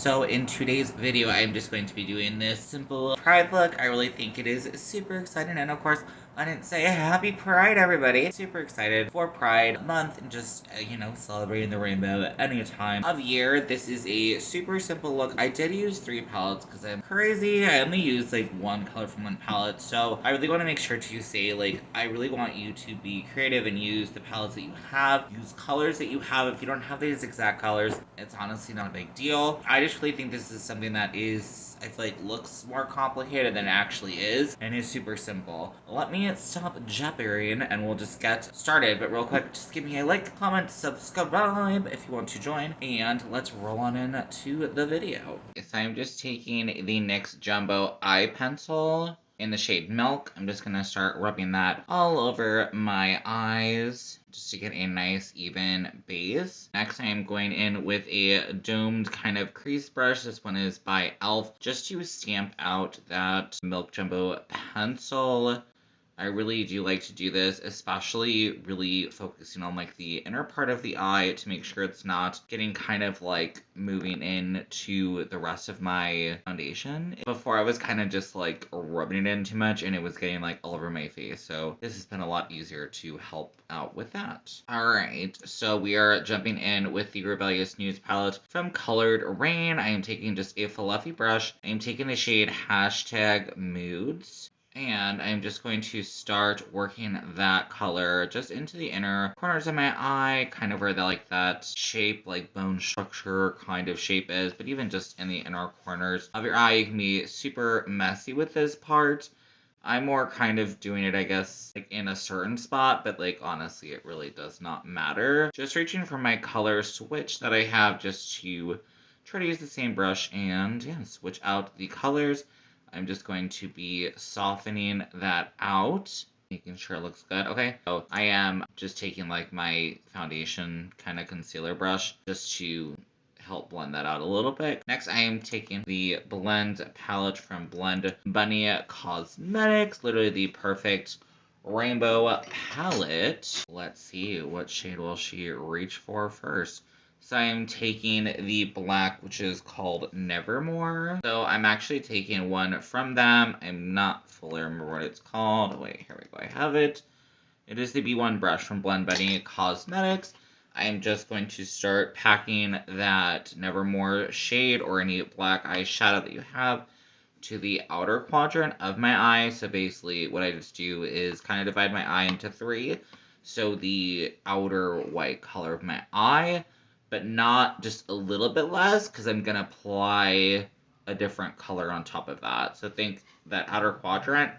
So in today's video, I'm just going to be doing this simple Pride look. I really think it is super exciting, and of course, I didn't say happy Pride, everybody. Super excited for Pride Month and just, celebrating the rainbow at any time of year. This is a super simple look. I did use 3 palettes because I'm crazy. I only used like 1 color from 1 palette, so I really want to make sure to say, I really want you to be creative and use the palettes that you have. Use colors that you have. If you don't have these exact colors, it's honestly not a big deal. I just really think this is something that is, I feel like, looks more complicated than it actually is, and is super simple. Let me stop jabbering and we'll just get started. But real quick, just give me a like, comment, subscribe if you want to join, and let's roll on into the video. So I'm just taking the NYX Jumbo Eye Pencil in the shade Milk. I'm just gonna start rubbing that all over my eyes just to get a nice even base. Next, I am going in with a domed kind of crease brush. This one is by e.l.f. just to stamp out that Milk Jumbo pencil. I really do like to do this, especially really focusing on like the inner part of the eye to make sure it's not getting kind of like moving in to the rest of my foundation. Before, I was kind of just like rubbing it in too much and it was getting like all over my face, so this has been a lot easier to help out with that. Alright, so we are jumping in with the Rebellious News palette from Colored Rain. I am taking just a fluffy brush. I am taking the shade Hashtag Moods. And I'm just going to start working that color just into the inner corners of my eye, kind of where that shape, like bone structure kind of shape is, but even just in the inner corners of your eye. You can be super messy with this part. I'm more kind of doing it, I guess, like in a certain spot, but like honestly, it really does not matter. Just reaching for my color switch that I have just to try to use the same brush and switch out the colors. I'm just going to be softening that out, making sure it looks good. Okay, so I am just taking like my foundation kind of concealer brush just to help blend that out a little bit. Next, I am taking the Blend palette from Blend Bunny Cosmetics, literally the perfect rainbow palette. Let's see, what shade will she reach for first? So I'm taking the black, which is called Nevermore. So I'm actually taking one from them. I'm not fully remember what it's called. Wait, here we go. I have it. It is the B1 brush from Blend Bunny Cosmetics. I'm just going to start packing that Nevermore shade or any black eyeshadow that you have to the outer quadrant of my eye. So basically what I just do is kind of divide my eye into 3. So the outer white color of my eye, but not just a little bit less, because I'm going to apply a different color on top of that. So think that outer quadrant,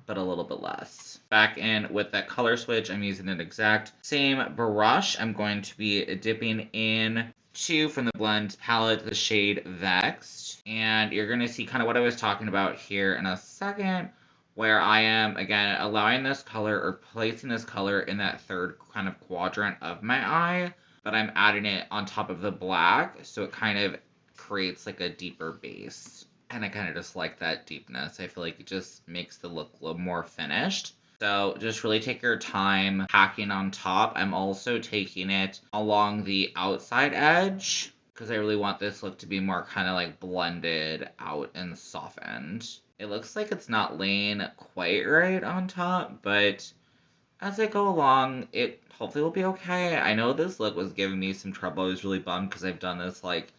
but a little bit less. Back in with that color switch, I'm using an exact same brush. I'm going to be dipping in from the Blend palette, the shade Vexed. And you're going to see kind of what I was talking about here in a second, where I am, again, allowing this color or placing this color in that 3rd kind of quadrant of my eye, but I'm adding it on top of the black, so it kind of creates like a deeper base. And I kind of just like that deepness. I feel like it just makes the look a little more finished. So just really take your time packing on top. I'm also taking it along the outside edge, because I really want this look to be more kind of like blended out and softened. It looks like it's not laying quite right on top, but as I go along, it hopefully will be okay. I know this look was giving me some trouble. I was really bummed because I've done this like,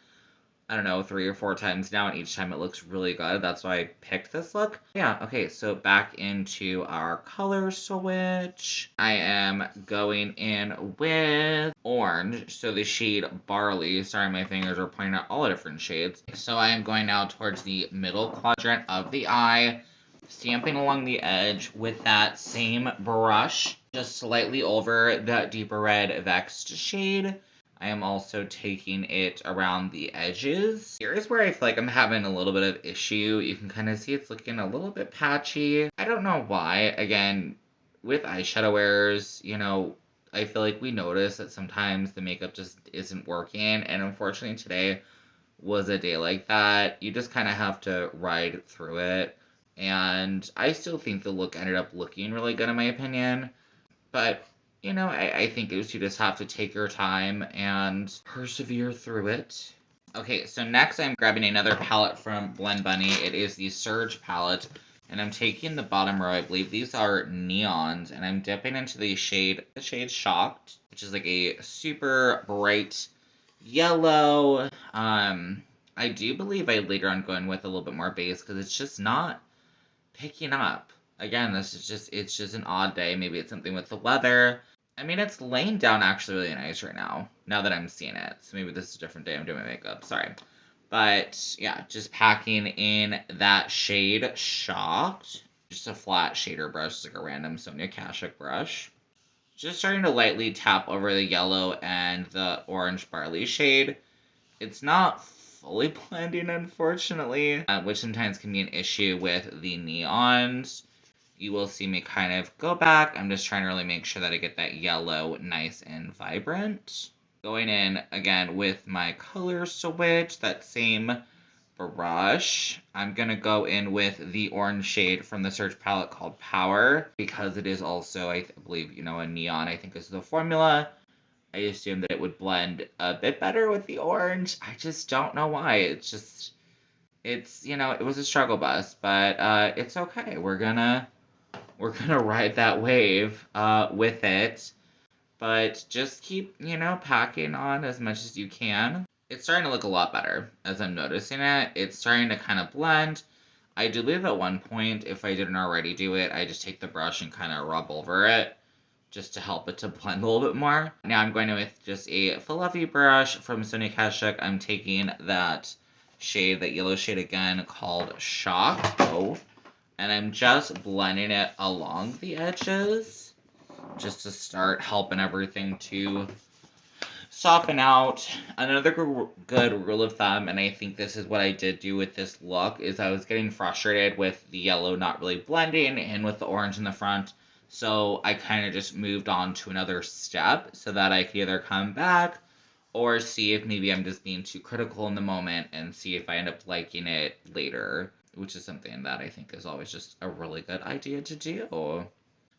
I don't know, 3 or 4 times now, and each time it looks really good. That's why I picked this look. Yeah, okay, so back into our color switch. I am going in with orange, so the shade Barley. Sorry, my fingers are pointing out all the different shades. So I am going now towards the middle quadrant of the eye, stamping along the edge with that same brush, just slightly over that deeper red Vexed shade. I am also taking it around the edges. Here is where I feel like I'm having a little bit of issue. You can kind of see it's looking a little bit patchy. I don't know why. Again, with eyeshadow wearers, I feel like we notice that sometimes the makeup just isn't working, and unfortunately today was a day like that. You just kind of have to ride through it, and I still think the look ended up looking really good in my opinion, but I think you just have to take your time and persevere through it. Okay, so next I'm grabbing another palette from Blend Bunny. It is the Surge palette, and I'm taking the bottom row. I believe these are neons, and I'm dipping into the shade Shocked, which is like a super bright yellow. I do believe I later on going with a little bit more base because it's just not picking up. Again, it's just an odd day. Maybe it's something with the weather. I mean, it's laying down actually really nice right now that I'm seeing it. So maybe this is a different day I'm doing my makeup. Sorry. But yeah, just packing in that shade Shocked. Just a flat shader brush, like a random Sonia Kashuk brush. Just starting to lightly tap over the yellow and the orange barley shade. It's not fully blending, unfortunately, which sometimes can be an issue with the neons. You will see me kind of go back. I'm just trying to really make sure that I get that yellow nice and vibrant. Going in again with my color switch, that same brush. I'm going to go in with the orange shade from the Surge palette called Power, because it is also, I believe, a neon, I think is the formula. I assumed that it would blend a bit better with the orange. I just don't know why. It was a struggle bus, but it's okay. We're gonna ride that wave with it. But just keep, packing on as much as you can. It's starting to look a lot better as I'm noticing it. It's starting to kind of blend. I do believe at one point, if I didn't already do it, I just take the brush and kind of rub over it, just to help it to blend a little bit more. Now I'm going in with just a fluffy brush from Sonia Kashuk. I'm taking that yellow shade again, called Shock. And I'm just blending it along the edges, just to start helping everything to soften out. Another good rule of thumb, and I think this is what I did do with this look, is I was getting frustrated with the yellow not really blending and with the orange in the front. So I kind of just moved on to another step so that I could either come back or see if maybe I'm just being too critical in the moment and see if I end up liking it later, which is something that I think is always just a really good idea to do.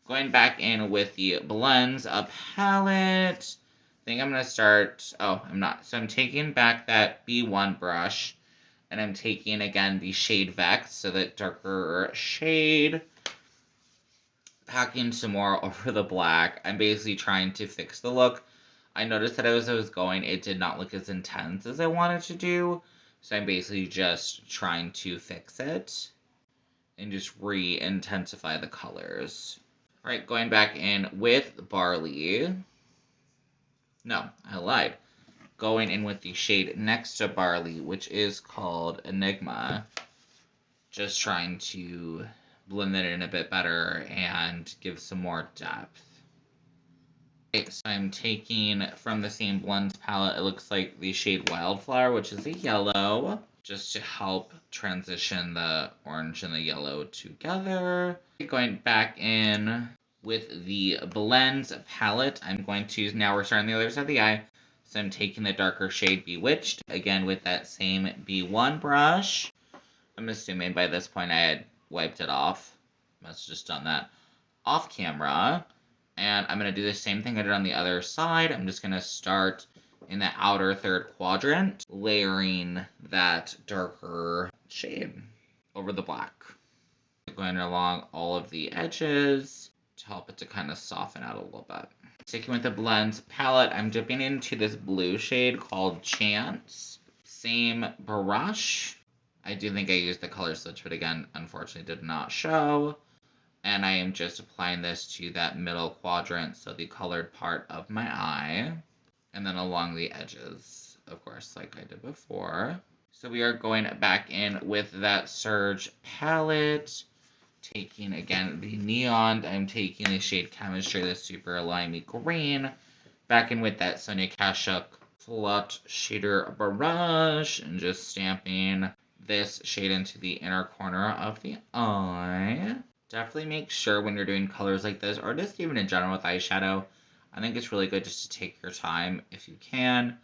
Going back in with the blends palette. I think I'm going to start, I'm not. So I'm taking back that B1 brush, and I'm taking, again, the shade Vex, so that darker shade, packing some more over the black. I'm basically trying to fix the look. I noticed that as I was going, it did not look as intense as I wanted to do, so I'm basically just trying to fix it and just re-intensify the colors. Alright, going back in with Barley. No, I lied. Going in with the shade next to Barley, which is called Enigma. Just trying to blend it in a bit better and give some more depth. Okay, so I'm taking from the same blends palette, it looks like the shade Wildflower, which is a yellow, just to help transition the orange and the yellow together. Going back in with the blends palette, I'm going to, now we're starting the other side of the eye, so I'm taking the darker shade Bewitched, again with that same B1 brush. I'm assuming by this point I had wiped it off. Must have just done that off camera. And I'm going to do the same thing I did on the other side. I'm just going to start in the outer third quadrant, layering that darker shade over the black. Going along all of the edges to help it to kind of soften out a little bit. Sticking with the blends palette, I'm dipping into this blue shade called Chance. Same brush. I do think I used the color switch, but again, unfortunately did not show. And I am just applying this to that middle quadrant, so the colored part of my eye. And then along the edges, of course, like I did before. So we are going back in with that Surge palette. Taking, again, the neon. I'm taking the shade Chemistry, the super limey green. Back in with that Sonia Kashuk flat shader brush. And just stamping this shade into the inner corner of the eye. Definitely make sure when you're doing colors like this, or just even in general with eyeshadow, I think it's really good just to take your time if you can.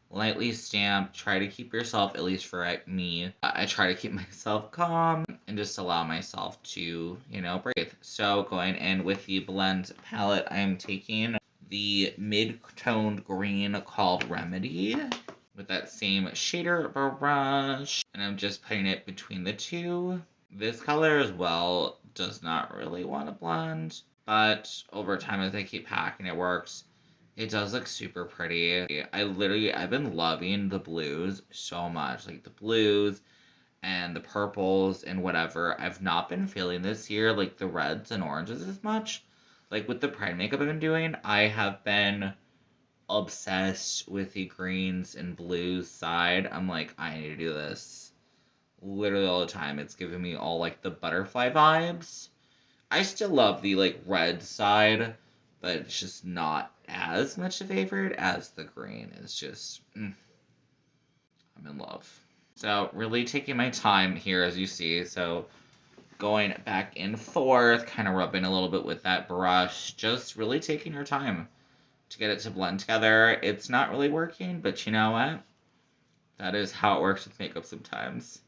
Lightly stamp, try to keep yourself, at least for me, I try to keep myself calm and just allow myself to, breathe. So going in with the blend palette, I'm taking the mid-toned green called Remedy. with that same shader brush, and I'm just putting it between the two. This color as well does not really want to blend, but over time as I keep packing it works. It does look super pretty. I've been loving the blues so much. Like the blues and the purples and whatever. I've not been feeling this year like the reds and oranges as much. Like with the pride makeup I've been doing, I have been obsessed with the greens and blues side. I'm like, I need to do this literally all the time. It's giving me all like the butterfly vibes. I still love the like red side, but it's just not as much a favorite as the green. It's just, I'm in love. So really taking my time here, as you see. So going back and forth, kind of rubbing a little bit with that brush, just really taking your time to get it to blend together. It's not really working, but you know what? That is how it works with makeup sometimes.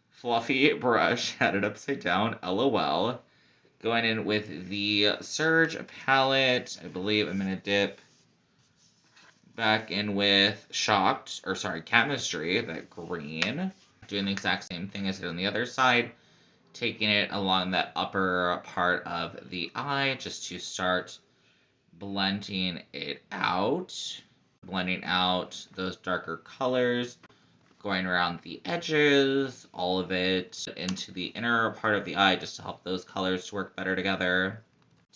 Fluffy brush, had it upside down, LOL. Going in with the Surge palette, I believe I'm going to dip back in with Chemistry, that green. Doing the exact same thing as I did on the other side. Taking it along that upper part of the eye just to start blending it out. Blending out those darker colors. Going around the edges, all of it into the inner part of the eye just to help those colors to work better together.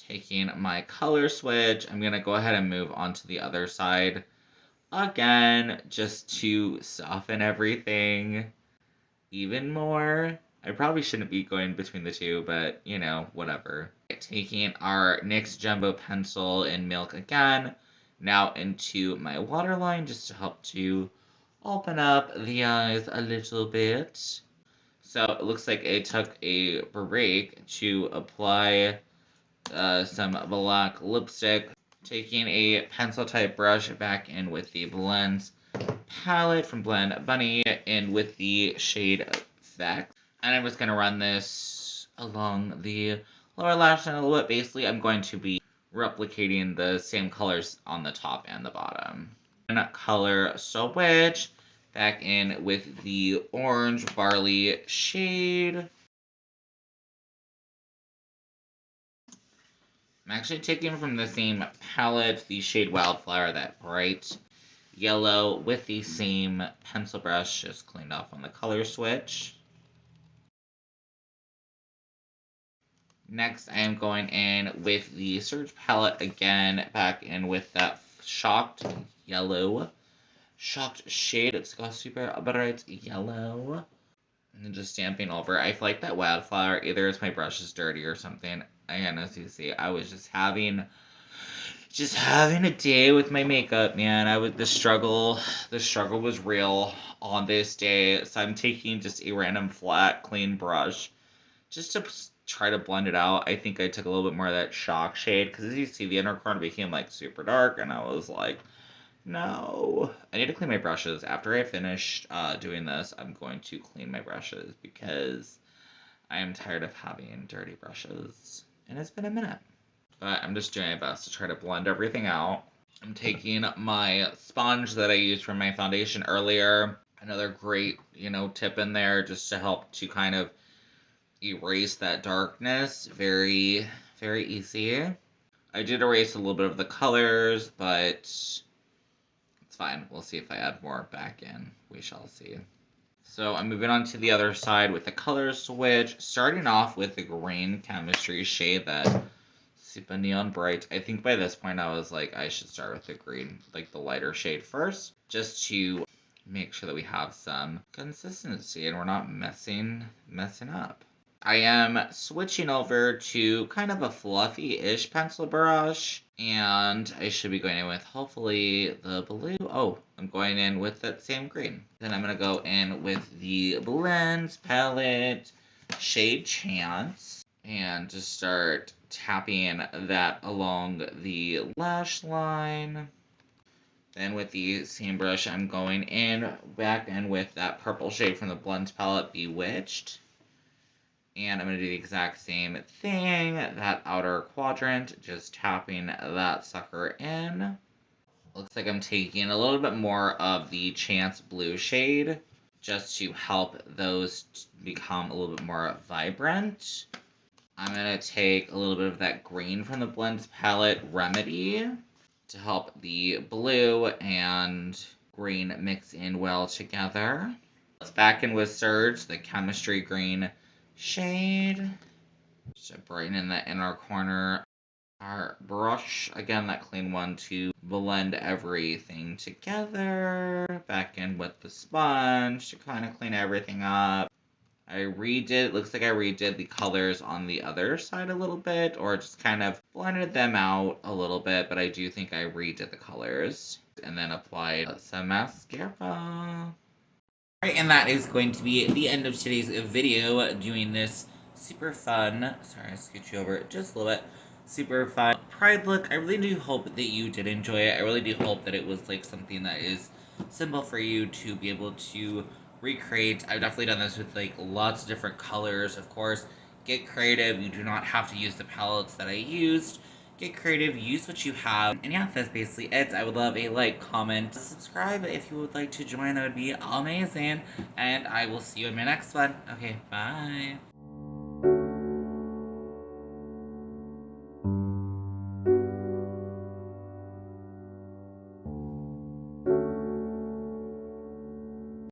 Taking my color switch, I'm going to go ahead and move on to the other side again, just to soften everything even more. I probably shouldn't be going between the two, but, you know, whatever. Taking our NYX Jumbo Pencil in Milk again, now into my waterline, just to help to open up the eyes a little bit. So it looks like I took a break to apply some black lipstick. Taking a pencil type brush back in with the Blends palette from Blend Bunny and with the shade Effect. And I'm just going to run this along the lower lash line a little bit. Basically, I'm going to be replicating the same colors on the top and the bottom. And color switch back in with the orange barley shade. I'm actually taking from the same palette the shade Wildflower, that bright yellow, with the same pencil brush, just cleaned off on the color switch. Next, I am going in with the Surge palette again, back in with that shocked shade. It's got super bright yellow. And then just stamping over. I feel like that Wildflower, either it's my brush is dirty or something. Again, as you see, I was just having a day with my makeup, man. The struggle was real on this day. So I'm taking just a random flat, clean brush just to try to blend it out. I think I took a little bit more of that shock shade, because as you see, the inner corner became like super dark, and I was like, no. I need to clean my brushes. After I finish doing this, I'm going to clean my brushes, because I am tired of having dirty brushes, and it's been a minute. But I'm just doing my best to try to blend everything out. I'm taking my sponge that I used for my foundation earlier. Another great, tip in there, just to help to kind of erase that darkness. Very, very easy. I did erase a little bit of the colors, but it's fine. We'll see if I add more back in. We shall see. So I'm moving on to the other side with the color switch, starting off with the green chemistry shade, that super neon bright. I think by this point I was like, I should start with the green, like the lighter shade first, just to make sure that we have some consistency and we're not messing up. I am switching over to kind of a fluffy-ish pencil brush, and I should be going in with, hopefully, the blue. Oh, I'm going in with that same green. Then I'm going to go in with the Blends palette, shade Chance, and just start tapping that along the lash line. Then with the same brush, I'm going back in with that purple shade from the Blends palette, Bewitched. And I'm going to do the exact same thing, that outer quadrant, just tapping that sucker in. Looks like I'm taking a little bit more of the Chance Blue shade just to help those become a little bit more vibrant. I'm going to take a little bit of that green from the Blends palette, Remedy, to help the blue and green mix in well together. Let's back in with Surge, the Chemistry Green shade. Just to brighten in the inner corner. Our brush, again, that clean one, to blend everything together. Back in with the sponge to kind of clean everything up. Looks like I redid the colors on the other side a little bit, or just kind of blended them out a little bit, but I do think I redid the colors. And then applied some mascara. Alright, and that is going to be the end of today's video, doing this super fun, sorry, I scoot you over just a little bit, super fun Pride look. I really do hope that you did enjoy it. I really do hope that it was like something that is simple for you to be able to recreate. I've definitely done this with like lots of different colors, of course. Get creative. You do not have to use the palettes that I used. Get creative, use what you have. And yeah, that's basically it. I would love a like, comment, subscribe if you would like to join. That would be amazing. And I will see you in my next one. Okay, bye.